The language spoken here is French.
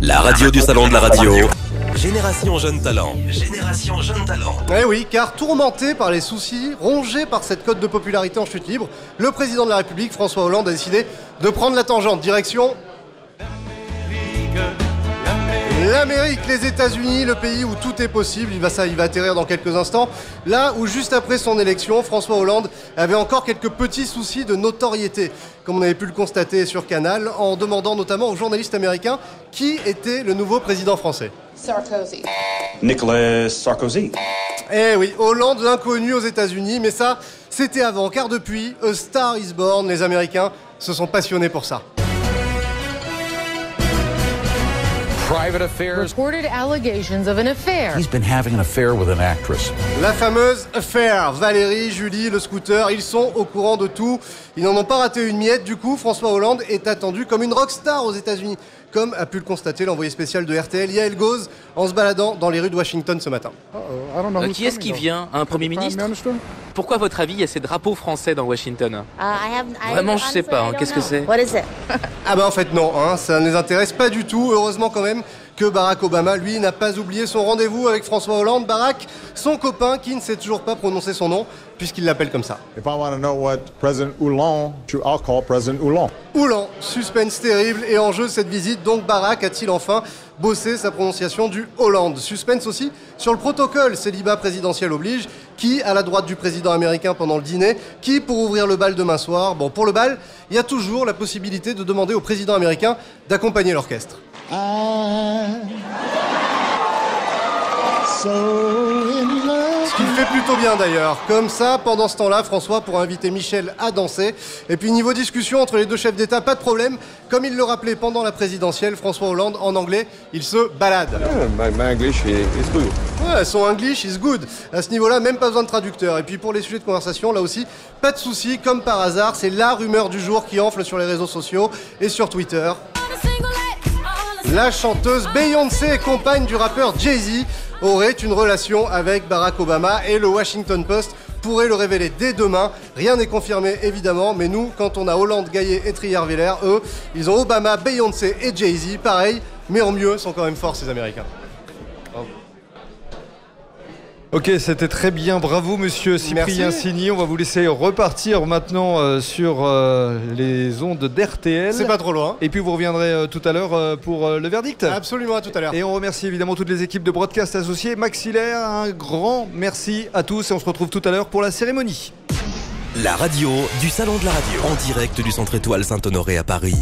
La radio du salon de la radio. Génération Jeune Talent. Génération Jeune Talent. Eh oui, car tourmenté par les soucis, rongé par cette cote de popularité en chute libre, le président de la République, François Hollande, a décidé de prendre la tangente, direction l'Amérique, les États-Unis, le pays où tout est possible. Il va atterrir dans quelques instants. Là où, juste après son élection, François Hollande avait encore quelques petits soucis de notoriété, comme on avait pu le constater sur Canal, en demandant notamment aux journalistes américains qui était le nouveau président français. Sarkozy. Nicolas Sarkozy. Eh oui, Hollande, l'inconnu aux États-Unis, mais ça, c'était avant, car depuis, A Star is Born, les Américains se sont passionnés pour ça. Private affairs. Reported allegations of an affair. He's been having an affair with an actress. La fameuse affaire. Valérie, Julie, le scooter, ils sont au courant de tout. Ils n'en ont pas raté une miette. Du coup, François Hollande est attendu comme une rockstar aux États-Unis, comme a pu le constater l'envoyé spécial de RTL, Yael Gauze, en se baladant dans les rues de Washington ce matin. Qui est-ce qui vient? Un Premier ministre? Pourquoi, à votre avis, il y a ces drapeaux français dans Washington? Vraiment, je sais pas. Hein. Qu'est-ce que c'est? Ah bah en fait non, hein, ça ne les intéresse pas du tout. Heureusement quand même que Barack Obama, lui, n'a pas oublié son rendez-vous avec François Hollande. Barack, son copain, qui ne sait toujours pas prononcer son nom, puisqu'il l'appelle comme ça. If I want to know what President Hollande, I'll call President Hollande. Hollande, suspense terrible et enjeu cette visite. Donc Barack a-t-il enfin bossé sa prononciation du Hollande? Suspense aussi sur le protocole, célibat présidentiel oblige. Qui à la droite du président américain pendant le dîner? Qui pour ouvrir le bal demain soir? Bon, pour le bal, il y a toujours la possibilité de demander au président américain d'accompagner l'orchestre. Ce qu'il fait plutôt bien d'ailleurs. Comme ça, pendant ce temps-là, François pourra inviter Michel à danser. Et puis niveau discussion entre les deux chefs d'État, pas de problème. Comme il le rappelait pendant la présidentielle, François Hollande, en anglais, il se balade. My English is good. Ouais, son English is good. À ce niveau-là, même pas besoin de traducteur. Et puis pour les sujets de conversation, là aussi, pas de souci. Comme par hasard, c'est la rumeur du jour qui enfle sur les réseaux sociaux et sur Twitter. La chanteuse Beyoncé, compagne du rappeur Jay-Z, aurait une relation avec Barack Obama et le Washington Post pourrait le révéler dès demain. Rien n'est confirmé évidemment, mais nous, quand on a Hollande, Gaillet et Trier-Véler, eux, ils ont Obama, Beyoncé et Jay-Z, pareil, mais en mieux, sont quand même forts ces Américains. Ok, c'était très bien, bravo monsieur Cyprien Signy. On va vous laisser repartir maintenant sur les ondes d'RTL. C'est pas trop loin. Et puis vous reviendrez tout à l'heure pour le verdict. Absolument, à tout à l'heure. Et on remercie évidemment toutes les équipes de Broadcast Associés. Maxillaire, un grand merci à tous et on se retrouve tout à l'heure pour la cérémonie. La radio du salon de la radio. En direct du Centre Étoile Saint-Honoré à Paris.